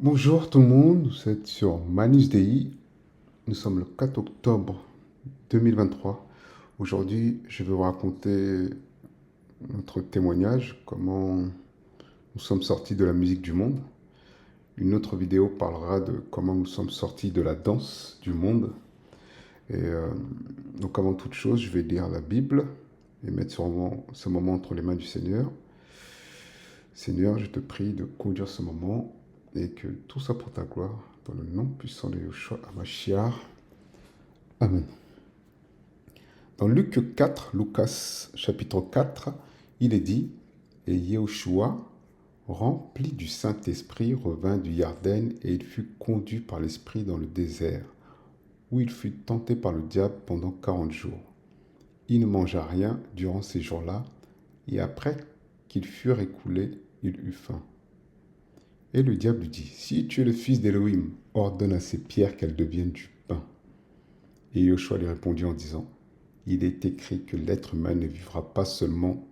Bonjour tout le monde, vous êtes sur Manus Dei. Nous sommes le 4 octobre 2023. Aujourd'hui, je vais vous raconter notre témoignage, comment nous sommes sortis de la musique du monde. Une autre vidéo parlera de comment nous sommes sortis de la danse du monde. Et donc avant toute chose, je vais lire la Bible et mettre ce moment entre les mains du Seigneur. Seigneur, je te prie de conduire ce moment et que tout soit pour ta gloire, dans le nom puissant de Yeshua Hamashiach. Amen. Dans Luc 4, Lucas chapitre 4, il est dit, et Yehoshua, rempli du Saint-Esprit, revint du Yarden et il fut conduit par l'Esprit dans le désert, où il fut tenté par le diable pendant 40 jours. Il ne mangea rien durant ces jours-là, et après qu'ils furent écoulés, il eut faim. Et le diable lui dit, si tu es le fils d'Élohim, ordonne à ces pierres qu'elles deviennent du pain. Et Yoshua lui répondit en disant, il est écrit que l'être humain ne vivra pas seulement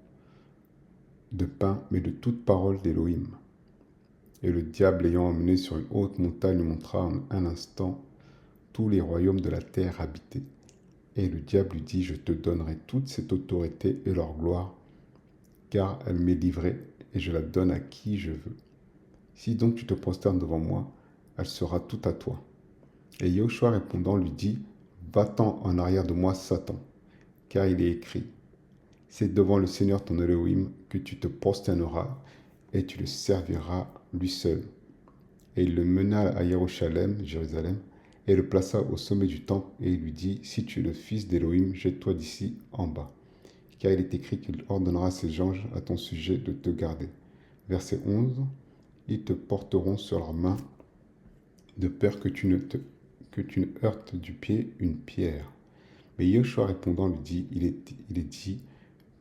de pain, mais de toute parole d'Élohim. Et le diable l'ayant emmené sur une haute montagne lui montra en un instant tous les royaumes de la terre habités. Et le diable lui dit, je te donnerai toute cette autorité et leur gloire, car elle m'est livrée, et je la donne à qui je veux. Si donc tu te prosternes devant moi, elle sera toute à toi. Et Yahushua répondant lui dit, va-t'en en arrière de moi, Satan, car il est écrit, c'est devant le Seigneur ton Elohim que tu te prosterneras et tu le serviras lui seul. Et il le mena à Jérusalem, et le plaça au sommet du temple, et il lui dit, si tu es le fils d'Élohim, jette-toi d'ici en bas. Car il est écrit qu'il ordonnera à ses anges à ton sujet de te garder. Verset 11, ils te porteront sur leurs mains, de peur que tu ne heurtes du pied une pierre. Mais Yoshua répondant lui dit, il est dit,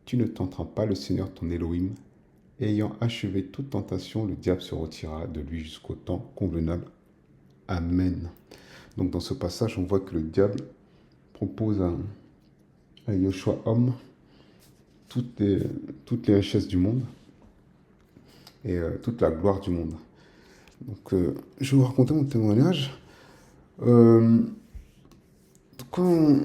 tu ne tenteras pas le Seigneur ton Elohim. Et ayant achevé toute tentation, le diable se retira de lui jusqu'au temps convenable. Amen. Donc dans ce passage, on voit que le diable propose à Yoshua homme toutes les richesses du monde et toute la gloire du monde. Donc je vais vous raconter mon témoignage. Quand on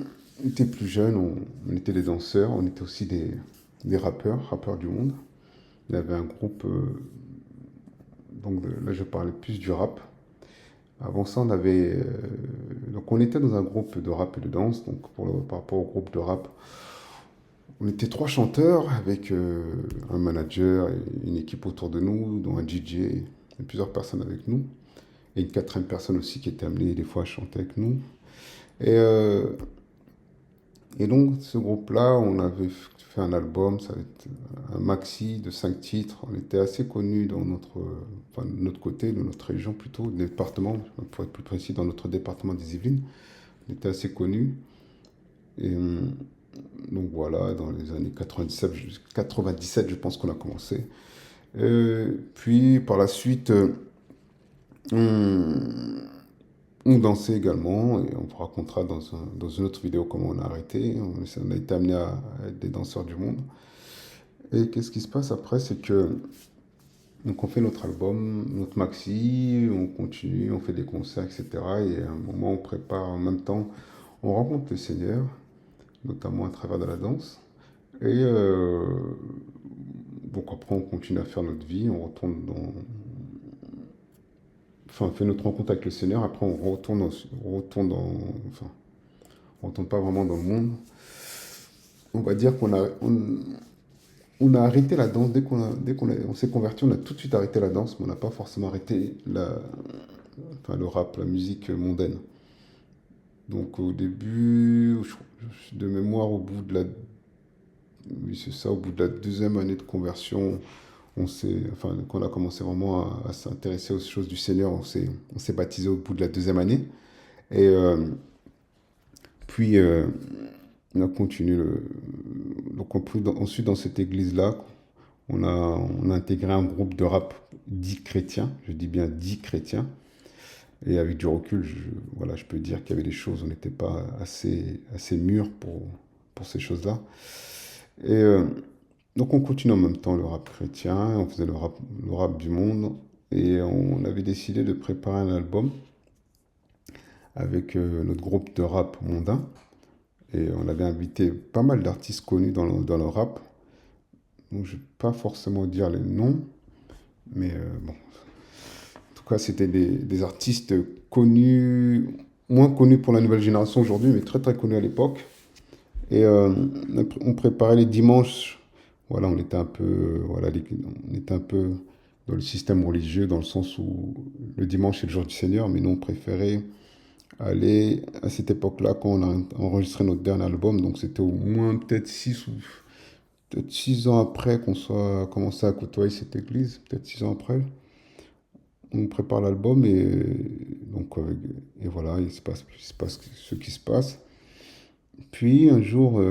était plus jeune, on était des danseurs, on était aussi des rappeurs du monde. Il y avait un groupe, donc là je parlais plus du rap. Avant ça, donc on était dans un groupe de rap et de danse. Donc par rapport au groupe de rap, on était 3 chanteurs avec un manager et une équipe autour de nous, dont un DJ et plusieurs personnes avec nous. Et une 4e personne aussi qui était amenée des fois à chanter avec nous. Et, euh, et donc ce groupe-là, on avait fait un album, ça avait été un maxi de 5 titres. On était assez connus dans de notre côté, de notre région plutôt, département, pour être plus précis, dans notre département des Yvelines. On était assez connus. Et donc voilà, dans les années 97, je pense qu'on a commencé. Puis par la suite, on, on dansait également, et on vous racontera dans une autre vidéo comment on a arrêté. On a été amené à être des danseurs du monde. Et qu'est-ce qui se passe après, c'est que donc on fait notre album, notre maxi, on continue, on fait des concerts, etc. Et à un moment, on prépare en même temps, on rencontre le Seigneur, notamment à travers de la danse. Et donc après, on continue à faire notre vie, on retourne enfin, on fait notre rencontre avec le Seigneur. Après, enfin, on retourne pas vraiment dans le monde. On va dire qu'on a arrêté la danse on s'est converti, on a tout de suite arrêté la danse, mais on n'a pas forcément arrêté le rap, la musique mondaine. Donc au début, de mémoire, oui, c'est ça, au bout de la 2e année de conversion, quand on a commencé vraiment à s'intéresser aux choses du Seigneur, on s'est baptisé au bout de la 2e année. Et puis, on a continué. Donc, ensuite, dans cette église-là, on a intégré un groupe de rap dit chrétien. Je dis bien dit chrétien. Et avec du recul, voilà, je peux dire qu'il y avait des choses, on n'était pas assez mûrs pour ces choses-là. Et donc on continue en même temps le rap chrétien, on faisait le rap du monde. et on avait décidé de préparer un album avec notre groupe de rap mondain. Et on avait invité pas mal d'artistes connus dans le rap. Donc je ne vais pas forcément dire les noms, mais bon. En tout cas, c'était des artistes connus, moins connus pour la nouvelle génération aujourd'hui, mais très très connus à l'époque. Et on préparait les dimanches. Voilà, on était un peu, voilà, on était un peu dans le système religieux, dans le sens où le dimanche c'est le jour du Seigneur, mais nous on préférait aller à cette époque-là quand on a enregistré notre dernier album. Donc c'était au moins peut-être 6 ans après qu'on soit commencé à côtoyer cette église, peut-être 6 ans après. On prépare l'album et voilà, il se passe ce qui se passe. Puis un jour,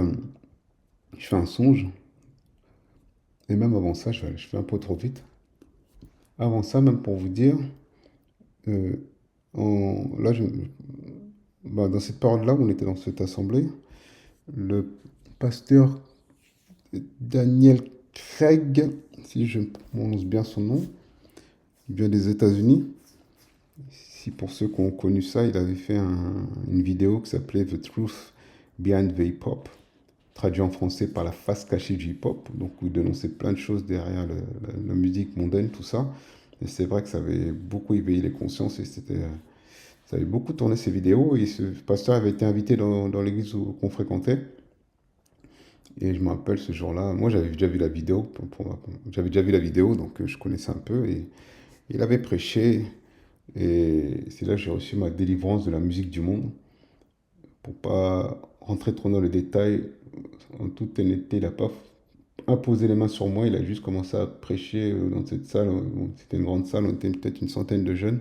je fais un songe. Et même avant ça, je fais un peu trop vite. Avant ça, même pour vous dire, euh, là, dans cette période-là où on était dans cette assemblée, le pasteur Daniel Craig, si je prononce bien son nom, il vient des États-Unis. Si pour ceux qui ont connu ça, il avait fait une vidéo qui s'appelait The Truth Behind the Hip-Hop, traduit en français par la face cachée du hip-hop. Donc, où il dénonçait plein de choses derrière la musique mondaine, tout ça. Et c'est vrai que ça avait beaucoup éveillé les consciences et ça avait beaucoup tourné ces vidéos. Et ce pasteur avait été invité dans l'église qu'on fréquentait. Et je me rappelle ce jour-là, moi j'avais déjà vu la vidéo, j'avais déjà vu la vidéo, donc je connaissais un peu. Et il avait prêché. Et c'est là que j'ai reçu ma délivrance de la musique du monde. Pour pas rentrer trop dans les détails, en toute honnêteté, il n'a pas imposé les mains sur moi, il a juste commencé à prêcher dans cette salle. Bon, c'était une grande salle, on était peut-être une centaine de jeunes.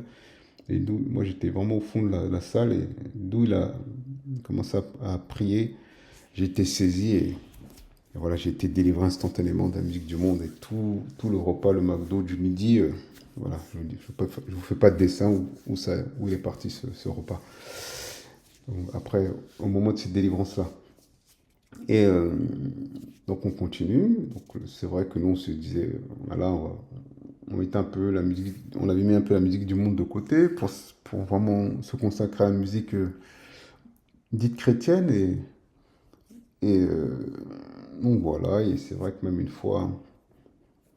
Et d'où, moi j'étais vraiment au fond de la salle, et d'où il a commencé à prier. J'ai été saisi et voilà, j'ai été délivré instantanément de la musique du monde. Et tout le repas, le McDo du midi, voilà, je vous fais pas de dessin où il est parti ce repas. Après, au moment de cette délivrance-là. Et donc on continue. Donc c'est vrai que nous on se disait, voilà, on mettait un peu la musique, on avait mis un peu la musique du monde de côté pour vraiment se consacrer à la musique dite chrétienne. Et donc voilà, et c'est vrai que même une fois,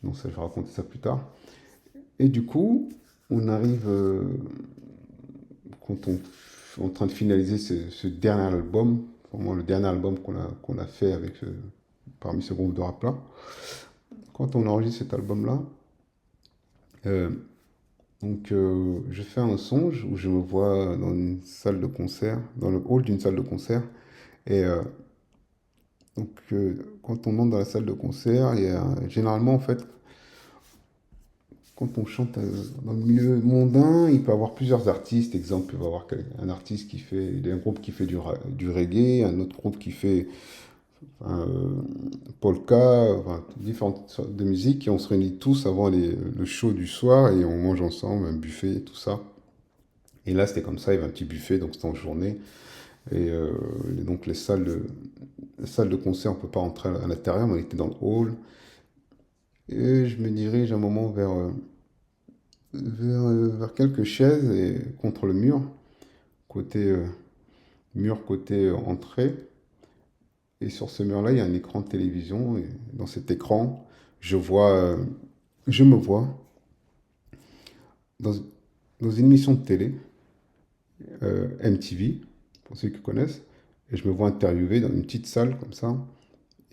non ça je vais raconter ça plus tard. Et du coup, on arrive, quand on est en train de finaliser ce dernier album, vraiment le dernier album qu'on a fait parmi ce groupe de rap-là. Quand on enregistre cet album-là, euh, je fais un songe où je me vois dans une salle de concert, dans le hall d'une salle de concert. Et quand on entre dans la salle de concert, généralement, en fait, quand on chante dans le milieu mondain, il peut y avoir plusieurs artistes. Exemple, il peut y avoir un artiste il y a un groupe qui fait du reggae, un autre groupe qui fait polka, enfin, différentes sortes de musique, et on se réunit tous avant le show du soir et on mange ensemble, un buffet, tout ça. Et là, c'était comme ça, il y avait un petit buffet, donc c'était en journée. Et donc les salles de concert, on ne peut pas rentrer à l'intérieur, mais on était dans le hall. Et je me dirige un moment vers quelques chaises et contre le côté, euh, mur côté entrée. Et sur ce mur-là, il y a un écran de télévision. Et dans cet écran, je vois, euh, je me vois dans, dans une émission de télé, MTV, pour ceux qui connaissent. Et je me vois interviewé dans une petite salle comme ça.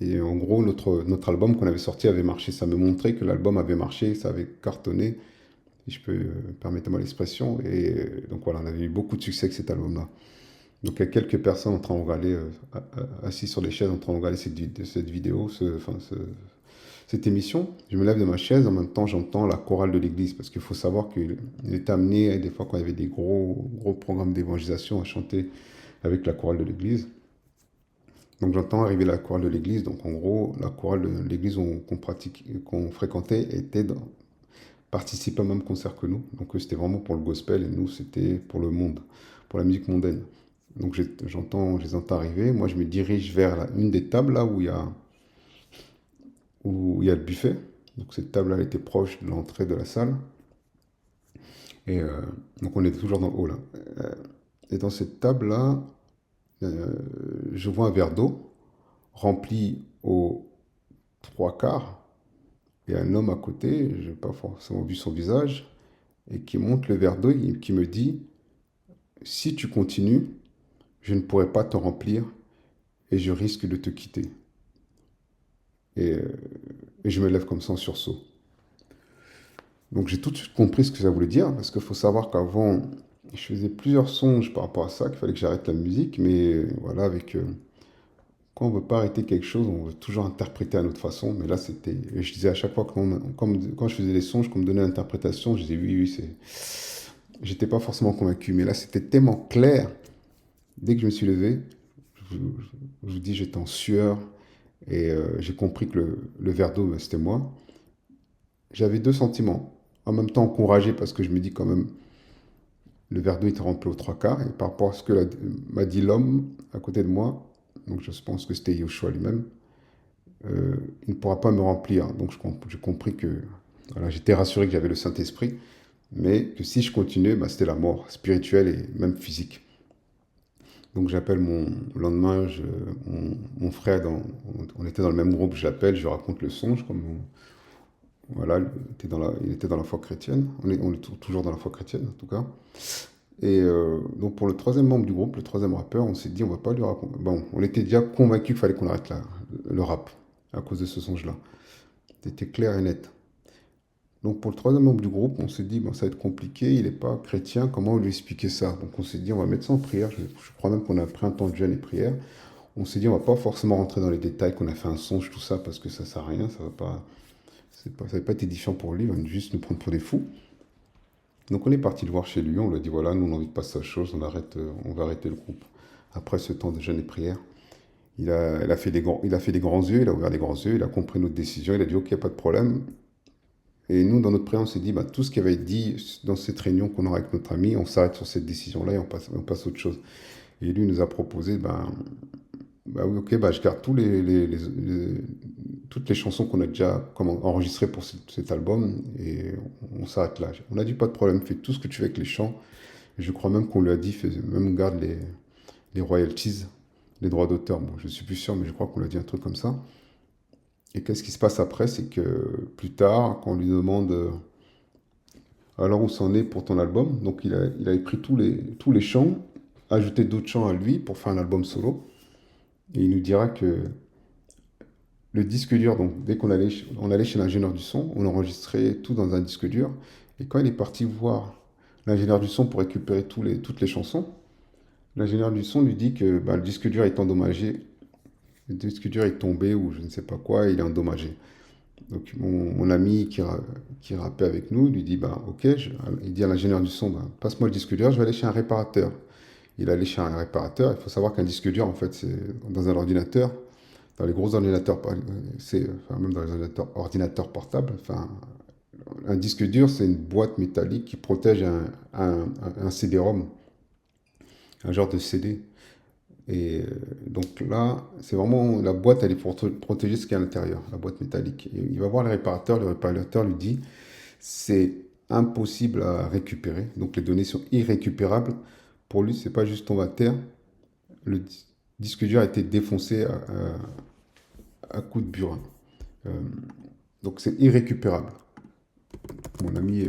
Et en gros, notre album qu'on avait sorti avait marché. Ça me montrait que l'album avait marché, ça avait cartonné, si je peux permettre-moi l'expression. Et donc voilà, on avait eu beaucoup de succès avec cet album-là. Donc il y a quelques personnes en train de regarder, assis sur des chaises, en train de regarder cette vidéo, cette émission. Je me lève de ma chaise, en même temps j'entends la chorale de l'église, parce qu'il faut savoir qu'il est amené, des fois quand il y avait des gros programmes d'évangélisation, à chanter avec la chorale de l'église. Donc j'entends arriver la chorale de l'église, donc en gros la chorale de l'église qu'on fréquentait participait au même concert que nous. Donc eux c'était vraiment pour le gospel et nous c'était pour le monde, pour la musique mondaine. Donc je les entends arriver. Moi, je me dirige vers une des tables là où il y a le buffet. Donc cette table-là, elle était proche de l'entrée de la salle. Et donc on est toujours dans le haut là. Euh, et dans cette table-là, euh, je vois un verre d'eau rempli aux trois quarts. Et un homme à côté, je n'ai pas forcément vu son visage, et qui monte le verre d'eau et qui me dit, si tu continues, je ne pourrai pas te remplir et je risque de te quitter. Et, euh, et je me lève comme ça en sursaut. Donc j'ai tout de suite compris ce que ça voulait dire, parce qu'il faut savoir qu'avant, je faisais plusieurs songes par rapport à ça, qu'il fallait que j'arrête la musique, mais voilà, quand on ne veut pas arrêter quelque chose, on veut toujours interpréter à notre façon. Mais là, c'était, et je disais à chaque fois, quand je faisais les songes, qu'on me donnait l'interprétation, je disais oui, oui, c'est. J'étais pas forcément convaincu, mais là, c'était tellement clair. Dès que je me suis levé, je, je vous dis, j'étais en sueur et j'ai compris que le verre d'eau, ben, c'était moi. J'avais deux sentiments. En même temps, encouragé parce que je me dis quand même, le verre d'eau était rempli aux trois quarts. Et par rapport à ce que m'a dit l'homme à côté de moi, donc je pense que c'était Yoshua lui-même, il ne pourra pas me remplir. Donc j'ai compris que voilà, j'étais rassuré que j'avais le Saint-Esprit, mais que si je continuais, bah, c'était la mort spirituelle et même physique. Donc j'appelle le lendemain, mon frère, on était dans le même groupe, je l'appelle, je lui raconte le songe, voilà, il était dans la foi chrétienne, on est toujours dans la foi chrétienne en tout cas. Et donc pour le troisième membre du groupe, le troisième rappeur, on s'est dit on va pas lui raconter. Bon, on était déjà convaincu qu'il fallait qu'on arrête le rap à cause de ce songe-là. C'était clair et net. Donc pour le troisième membre du groupe, on s'est dit, bon, ça va être compliqué, il n'est pas chrétien, comment lui expliquer ça? Donc on s'est dit, on va mettre ça en prière, je crois même qu'on a pris un temps de jeûne et prière. On s'est dit, on va pas forcément rentrer dans les détails, qu'on a fait un songe, tout ça, parce que ça sert à rien, ça va pas être édifiant pour lui, il va juste nous prendre pour des fous. Donc on est parti le voir chez lui, on lui a dit, voilà, nous on a envie de passer à chose, on va arrêter le groupe. Après ce temps de jeûne et prière, il a fait des grands yeux, il a ouvert des grands yeux, il a compris notre décision, il a dit, ok, pas de problème. Et nous, dans notre prière, on s'est dit, bah, tout ce qui avait été dit dans cette réunion qu'on aura avec notre ami, on s'arrête sur cette décision-là et on passe à autre chose. Et lui nous a proposé, bah oui, ok, bah, je garde toutes les chansons qu'on a déjà enregistrées pour cet album et on s'arrête là. On a dit, pas de problème, fais tout ce que tu veux avec les chants. Et je crois même qu'on lui a dit, même garde les royalties, les droits d'auteur. Bon, je suis plus sûr, mais je crois qu'on lui a dit un truc comme ça. Et qu'est-ce qui se passe après? C'est que plus tard, quand on lui demande alors où c'en est pour ton album, donc il avait pris tous les chants, ajouté d'autres chants à lui pour faire un album solo. Et il nous dira que le disque dur, donc dès on allait chez l'ingénieur du son, on enregistrait tout dans un disque dur. Et quand il est parti voir l'ingénieur du son pour récupérer toutes les chansons, l'ingénieur du son lui dit que bah, le disque dur est endommagé. Le disque dur est tombé ou je ne sais pas quoi, il est endommagé. Donc mon ami qui rappait avec nous lui dit, bah, ok, il dit à l'ingénieur du son, bah, passe-moi le disque dur, je vais aller chez un réparateur. Il allait chez un réparateur, il faut savoir qu'un disque dur, en fait, c'est dans un ordinateur, dans les gros ordinateurs, même dans les ordinateurs portables, enfin, un disque dur, c'est une boîte métallique qui protège un CD-ROM, un genre de CD. Et donc là, c'est vraiment la boîte, elle est pour protéger ce qu'il y a à l'intérieur, la boîte métallique. Et il va voir le réparateur lui dit, c'est impossible à récupérer, donc les données sont irrécupérables. Pour lui, c'est pas juste tomber à terre, le disque dur a été défoncé à coups de burin. Euh, donc c'est irrécupérable. Mon ami,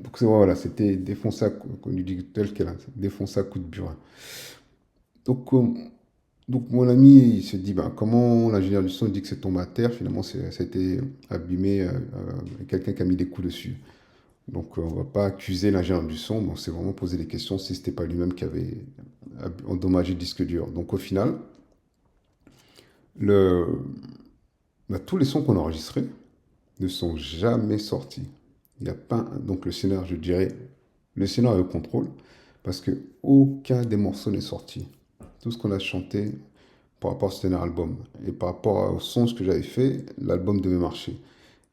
donc voilà, c'était défoncé on lui dit tel qu'elle a, défoncé à coups de burin. Donc, donc mon ami, il se dit, ben, comment l'ingénieur du son dit que c'est tombé à terre, finalement ça a été abîmé, quelqu'un qui a mis des coups dessus. Donc on ne va pas accuser l'ingénieur du son, mais on s'est vraiment posé des questions si ce n'était pas lui-même qui avait endommagé le disque dur. Donc au final, le, tous les sons qu'on a enregistrés ne sont jamais sortis. Il n'y a pas, donc le Seigneur, je dirais, le Seigneur a le contrôle, parce que aucun des morceaux n'est sorti. Tout ce qu'on a chanté par rapport à ce dernier album et par rapport aux sons que j'avais fait, l'album devait marcher.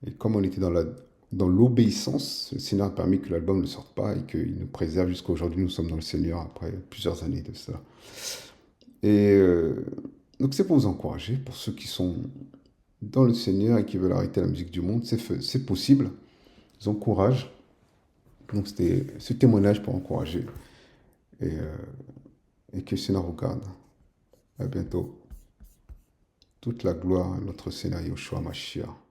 Et comme on était dans l'obéissance, le Seigneur a permis que l'album ne sorte pas et qu'il nous préserve jusqu'à aujourd'hui. Nous sommes dans le Seigneur après plusieurs années de cela. Et donc c'est pour vous encourager, pour ceux qui sont dans le Seigneur et qui veulent arrêter la musique du monde, c'est possible. Je vous encourage. Donc c'était ce témoignage pour encourager et, et que le Seigneur regarde. À bientôt. Toute la gloire à notre Seigneur Yeshua Mashiach.